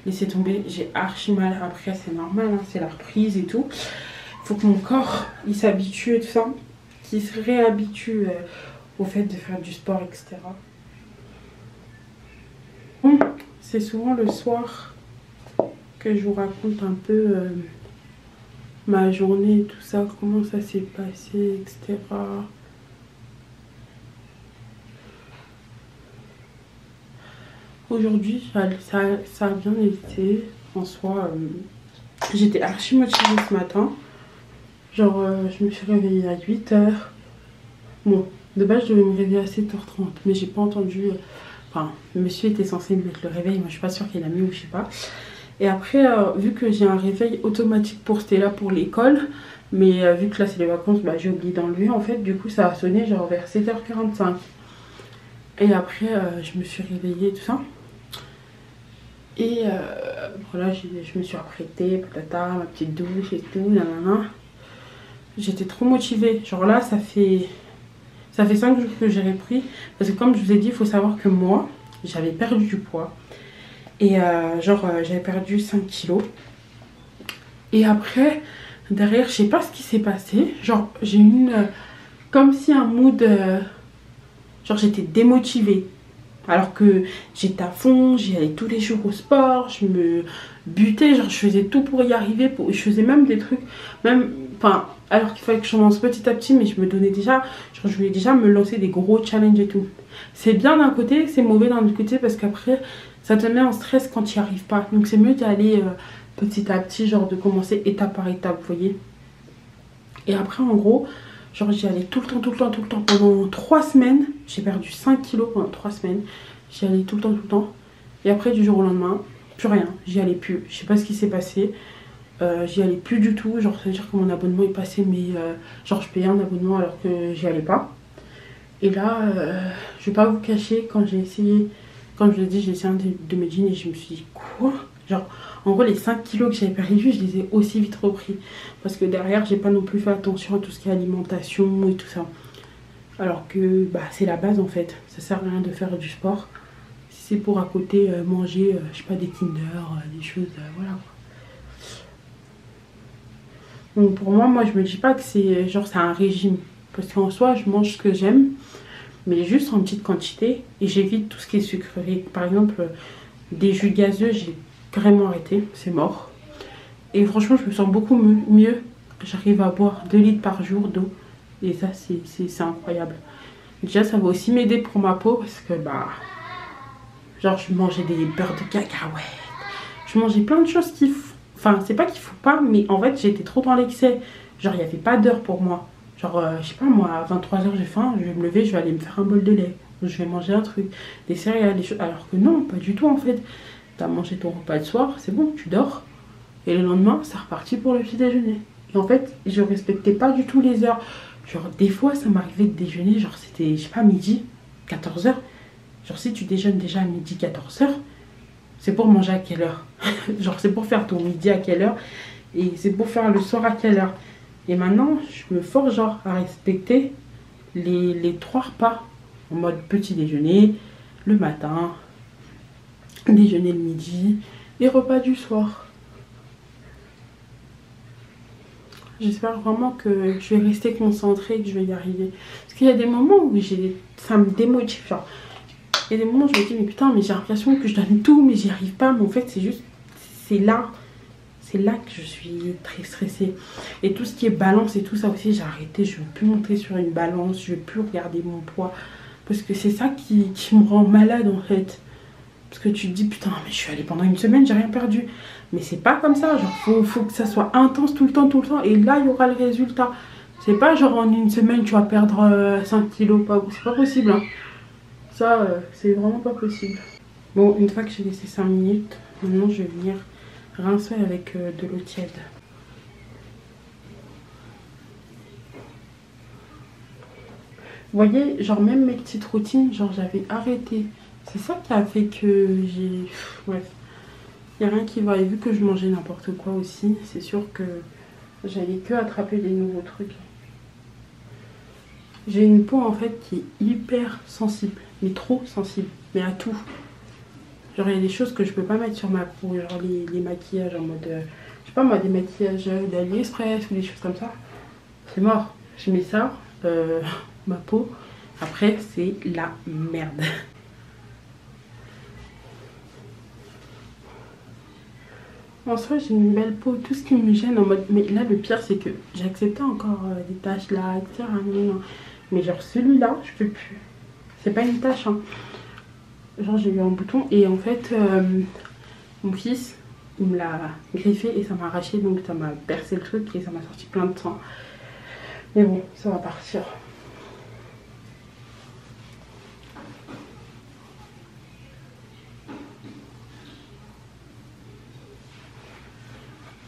laissez tomber, j'ai archi mal. Après, c'est normal, hein, c'est la reprise et tout. Faut que mon corps, il s'habitue et tout ça. Qu'il se réhabitue au fait de faire du sport, etc. Bon, c'est souvent le soir que je vous raconte un peu ma journée, tout ça, comment ça s'est passé, etc. Aujourd'hui, ça a bien été. En soi, j'étais archi motivée ce matin. Genre, je me suis réveillée à 8 h. Bon, de base, je devais me réveiller à 7 h 30, mais j'ai pas entendu. Enfin, le monsieur était censé me mettre le réveil. Moi, je suis pas sûre qu'il a mis ou je sais pas. Et après, vu que j'ai un réveil automatique pour Stella pour l'école, mais vu que là c'est les vacances, bah, j'ai oublié d'enlever en fait. Du coup, ça a sonné genre vers 7 h 45. Et après, je me suis réveillée et tout ça. Et voilà, je me suis apprêtée, patata, ma petite douche et tout, nanana. J'étais trop motivée. Genre là, ça fait 5 jours que j'ai repris. Parce que comme je vous ai dit, il faut savoir que moi, j'avais perdu du poids. Et j'avais perdu 5 kilos. Et après, derrière, je sais pas ce qui s'est passé. Genre, j'ai eu comme si un mood... genre, j'étais démotivée. Alors que j'étais à fond, j'y allais tous les jours au sport, je me butais, genre je faisais tout pour y arriver. Je faisais même des trucs, alors qu'il fallait que je commence petit à petit, mais je me donnais déjà, genre je voulais déjà me lancer des gros challenges et tout. C'est bien d'un côté, c'est mauvais d'un autre côté parce qu'après... ça te met en stress quand tu n'y arrives pas. Donc c'est mieux d'y aller petit à petit, genre de commencer étape par étape, vous voyez. Et après en gros, genre j'y allais tout le temps. Pendant 3 semaines, j'ai perdu 5 kilos pendant 3 semaines. J'y allais tout le temps. Et après du jour au lendemain, plus rien. J'y allais plus. Je sais pas ce qui s'est passé. J'y allais plus du tout. Genre ça veut dire que mon abonnement est passé, mais genre je payais un abonnement alors que j'y allais pas. Et là, je vais pas vous cacher, quand j'ai essayé... Comme je l'ai dit, j'ai essayé de mes jeans et je me suis dit quoi? Genre, en gros, les 5 kilos que j'avais perdu, je les ai aussi vite repris. Parce que derrière, j'ai pas non plus fait attention à tout ce qui est alimentation et tout ça. Alors que bah, c'est la base en fait. Ça sert à rien de faire du sport. Si c'est pour à côté manger, je sais pas, des Kinder, des choses, voilà quoi. Donc pour moi, je me dis pas que c'est genre c'est un régime. Parce qu'en soi, je mange ce que j'aime. Mais juste en petite quantité et j'évite tout ce qui est sucrerie. Par exemple, des jus gazeux, j'ai carrément arrêté, c'est mort. Et franchement, je me sens beaucoup mieux. J'arrive à boire 2 litres par jour d'eau et ça, c'est incroyable. Déjà, ça va aussi m'aider pour ma peau parce que, bah, genre, je mangeais des beurres de cacahuètes. Je mangeais plein de choses qui... Enfin, c'est pas qu'il faut pas, mais en fait, j'étais trop dans l'excès. Genre, il n'y avait pas d'heure pour moi. Genre, je sais pas, moi, à 23 h j'ai faim, je vais me lever, je vais aller me faire un bol de lait. Je vais manger un truc, des céréales, des choses. Alors que non, pas du tout en fait. T'as mangé ton repas de soir, c'est bon, tu dors. Et le lendemain, c'est reparti pour le petit déjeuner. Et en fait, je respectais pas du tout les heures. Genre, des fois, ça m'arrivait de déjeuner, genre, c'était, je sais pas, midi, 14 h. Genre, si tu déjeunes déjà à midi, 14 h, c'est pour manger à quelle heure? Genre, c'est pour faire ton midi à quelle heure? Et c'est pour faire le soir à quelle heure? Et maintenant, je me force genre à respecter les 3 repas. En mode petit déjeuner, le matin, déjeuner le midi et repas du soir. J'espère vraiment que je vais rester concentrée et que je vais y arriver. Parce qu'il y a des moments où ça me démotive. Genre, il y a des moments où je me dis mais putain, mais j'ai l'impression que je donne tout mais j'y arrive pas. Mais en fait c'est juste, c'est là. C'est là que je suis très stressée. Et tout ce qui est balance et tout ça aussi, j'ai arrêté. Je ne veux plus monter sur une balance, je ne veux plus regarder mon poids. Parce que c'est ça qui me rend malade en fait. Parce que tu te dis, putain, mais je suis allée pendant une semaine, j'ai rien perdu. Mais c'est pas comme ça, genre, faut que ça soit intense tout le temps. Et là, il y aura le résultat. C'est pas genre en une semaine, tu vas perdre 5 kilos. C'est pas possible, hein. Ça, c'est vraiment pas possible. Bon, une fois que j'ai laissé 5 minutes, maintenant, je vais venir rincer avec de l'eau tiède. Vous voyez, genre, même mes petites routines, genre, j'avais arrêté. C'est ça qui a fait que j'ai... Bref. Il n'y a rien qui va. Et vu que je mangeais n'importe quoi aussi, c'est sûr que j'allais que attraper des nouveaux trucs. J'ai une peau en fait qui est hyper sensible. Mais trop sensible. Mais à tout. Genre il y a des choses que je peux pas mettre sur ma peau. Genre les maquillages en mode... je sais pas moi, des maquillages d'AliExpress ou des choses comme ça. C'est mort. Je mets ça, ma peau. Après c'est la merde. En soi, j'ai une belle peau, tout ce qui me gêne en mode... Mais là, le pire, c'est que j'ai accepté encore des taches là, etc. Mais genre, celui-là, je peux plus. C'est pas une tache, hein. Genre, j'ai eu un bouton et en fait, mon fils, il me l'a griffé et ça m'a arraché. Donc, ça m'a percé le truc et ça m'a sorti plein de sang. Mais bon, ça va partir.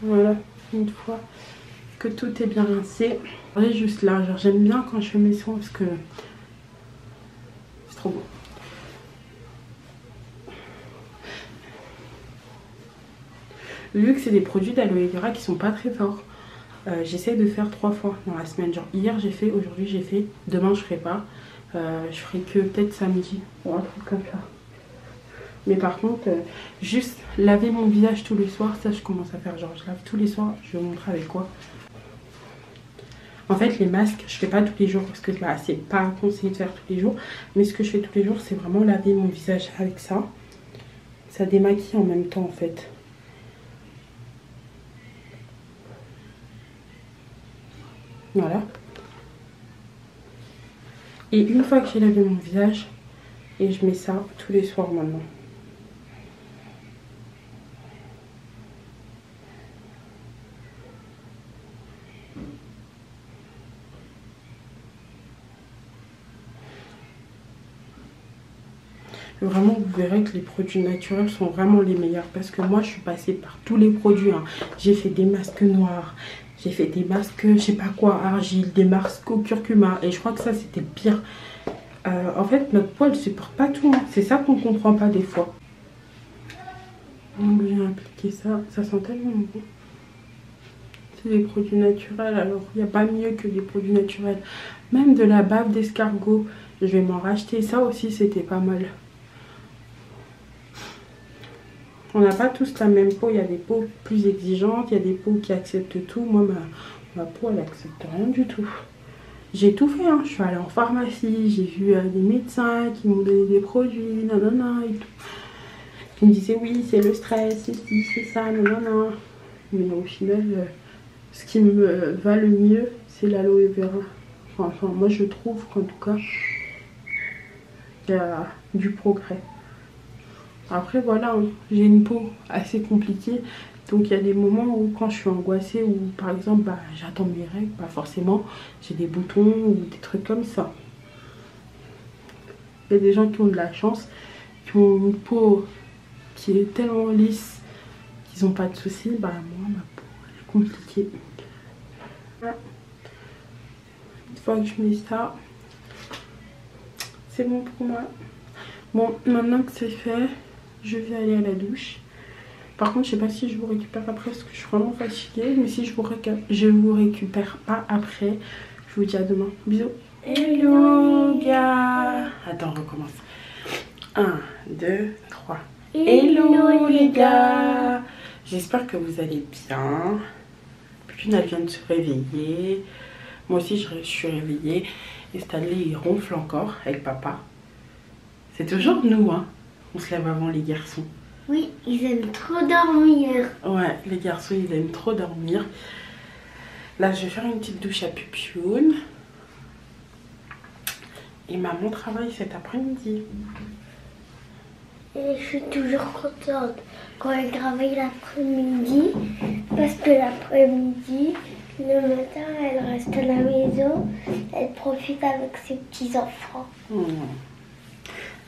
Voilà, une fois que tout est bien rincé, j'ai juste là, genre j'aime bien quand je fais mes soins parce que c'est trop beau. Vu que c'est des produits d'aloe vera qui sont pas très forts, j'essaie de faire 3 fois dans la semaine. Genre hier j'ai fait, aujourd'hui j'ai fait, demain je ferai pas. Je ferai que peut-être samedi ou un truc comme ça. Mais par contre, juste laver mon visage tous les soirs, ça je commence à faire. Genre je lave tous les soirs, je vais vous montrer avec quoi. En fait les masques, je fais pas tous les jours parce que bah, c'est pas conseillé de faire tous les jours. Mais ce que je fais tous les jours, c'est vraiment laver mon visage avec ça. Ça démaquille en même temps en fait. Voilà. Et une fois que j'ai lavé mon visage, et je mets ça tous les soirs maintenant. Vraiment, vous verrez que les produits naturels sont vraiment les meilleurs. Parce que moi, je suis passée par tous les produits. Hein. J'ai fait des masques noirs. J'ai fait des masques, je sais pas quoi, argile. Des masques au curcuma. Et je crois que ça, c'était pire. En fait, notre peau, elle supporte pas tout. Hein. C'est ça qu'on comprend pas des fois. Donc, j'ai appliqué ça. Ça sent tellement bon. C'est des produits naturels. Alors, il n'y a pas mieux que des produits naturels. Même de la bave d'escargot. Je vais m'en racheter. Ça aussi, c'était pas mal. On n'a pas tous la même peau, il y a des peaux plus exigeantes, il y a des peaux qui acceptent tout. Moi, ma peau, elle accepte rien du tout. J'ai tout fait, hein. Je suis allée en pharmacie, j'ai vu des médecins qui m'ont donné des produits, nanana et tout. Qui me disaient oui, c'est le stress, c'est ci, c'est ça, nanana. Mais au final, ce qui me va le mieux, c'est l'aloe vera. Enfin, moi je trouve qu'en tout cas, il y a du progrès. Après voilà, hein, j'ai une peau assez compliquée. Donc il y a des moments où quand je suis angoissée ou par exemple bah, j'attends mes règles, bah, forcément j'ai des boutons ou des trucs comme ça. Il y a des gens qui ont de la chance, qui ont une peau qui est tellement lisse qu'ils n'ont pas de soucis. Bah moi ma peau elle est compliquée. Voilà. Une fois que je mets ça, c'est bon pour moi. Bon, maintenant que c'est fait, je vais aller à la douche. Par contre, je sais pas si je vous récupère après parce que je suis vraiment fatiguée. Mais si je vous récupère pas après, je vous dis à demain. Bisous. Hello gars. Attends, on recommence. 1, 2, 3. Hello les gars. J'espère que vous allez bien. Pune, elle vient de se réveiller. Moi aussi, je suis réveillée. Et Stanley, il ronfle encore avec papa. C'est toujours nous, hein. On se lève avant les garçons. Oui, ils aiment trop dormir. Ouais, les garçons, ils aiment trop dormir. Là, je vais faire une petite douche à Pupioun. Et maman travaille cet après-midi. Et je suis toujours contente quand elle travaille l'après-midi. Parce que l'après-midi, le matin, elle reste à la maison. Elle profite avec ses petits-enfants.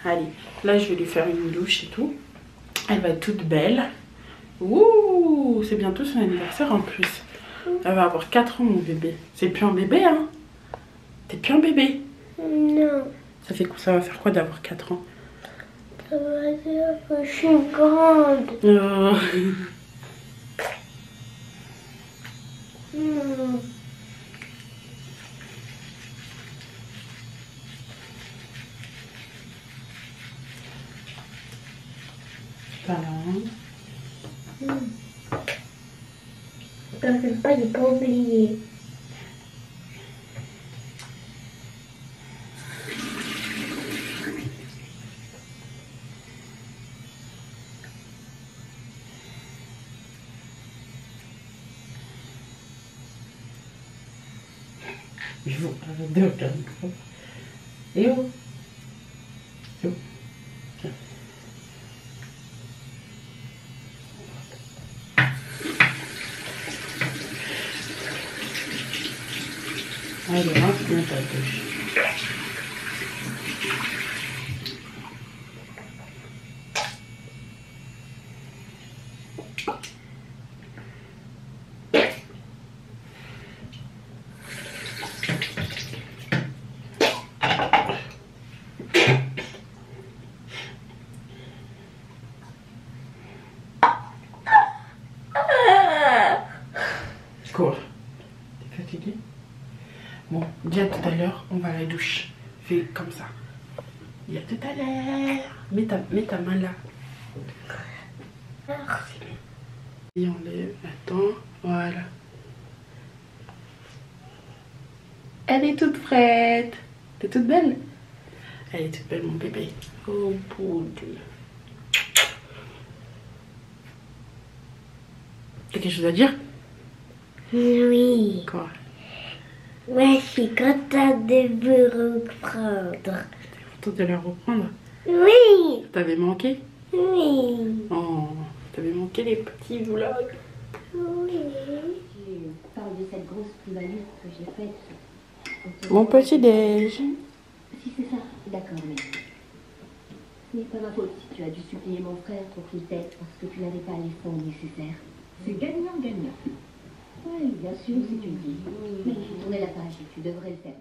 Allez, là, je vais lui faire une douche et tout. Elle va être toute belle. Ouh, c'est bientôt son anniversaire en plus. Elle va avoir 4 ans, mon bébé. C'est plus un bébé, hein? T'es plus un bébé? Non. Ça va faire quoi d'avoir 4 ans? Ça va dire que je suis grande. Oh. Voilà. T'inquiète pas, j'ai pas oublié. Jo, dörren. Jo. Jo. Allez, rentre dans ta douche. Quoi? T'es fatiguée? Bon, dis à tout à l'heure, on va à la douche. Fais comme ça. Dis à tout à l'heure. Mets ta main là. Et enlève, attends, voilà. Elle est toute prête. T'es toute belle? Elle est toute belle, mon bébé. Oh, bon Dieu. T'as quelque chose à dire? Oui. Quoi? Ouais, je suis contente de vous reprendre. T'es contente de la reprendre? Oui. T'avais manqué? Oui. Oh, t'avais manqué les petits vlogs. Oui. Tu parles de cette grosse plus-value que j'ai faite. Mon petit déj. Si c'est ça, d'accord, mais ce n'est pas ma faute si tu as dû supplier mon frère pour qu'il t'aide parce que tu n'avais pas les fonds nécessaires. C'est gagnant-gagnant. Oui, bien sûr, si tu le dis. Mais il faut tourner la page et tu devrais le faire.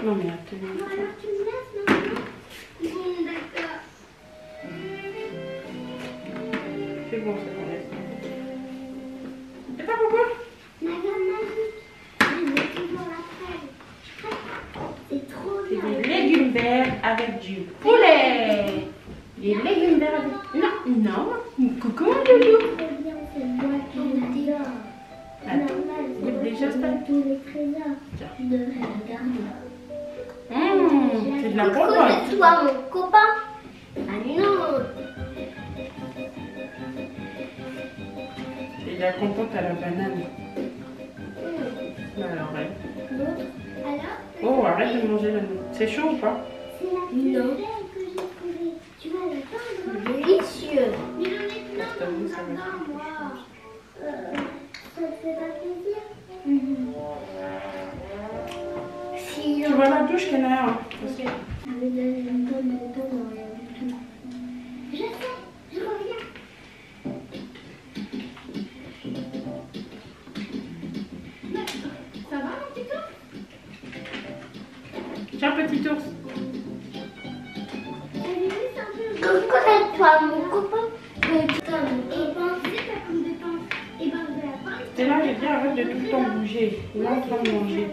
Non mais attends. Alors tu me laisses maintenant? Bon, d'accord. C'est bon, c'est bon, laisse. C'est pas pourquoi? Madame Magique, je veux toujours la crème. C'est trop C'est bien. des légumes verts avec du poulet. Des légumes verts avec... Non, non. Coucou, mon loulou. C'est bien, c'est moi qui le dis. Attends, Normal, il y a déjà c'est ça. tous les trésors. Tiens. Tu devrais regarder. C'est de la Coucou, compote. c'est toi mon copain. Ah non. C'est de la compote à la banane. Alors, ouais. L'autre, alors, Oh, arrête de manger la noix. C'est chaud ou pas? c'est la plus belle que j'ai trouvée. Tu vas la prendre? Délicieux. Mais j'en ai plein dans mon jardin, moi. Ça te fait pas plaisir? Si, Tu vois la douche, canard? avec la bonne méthode, non, rien du tout. Je sais, je reviens. Ça va, mon petit ours? Tiens, petit ours. Coucou à toi, mon copain. Putain, mon copain. C'est pas comme des pinces. Et ben, je vais la prendre. C'est là, j'ai dit arrête de tout le temps bouger. Il est en train de manger.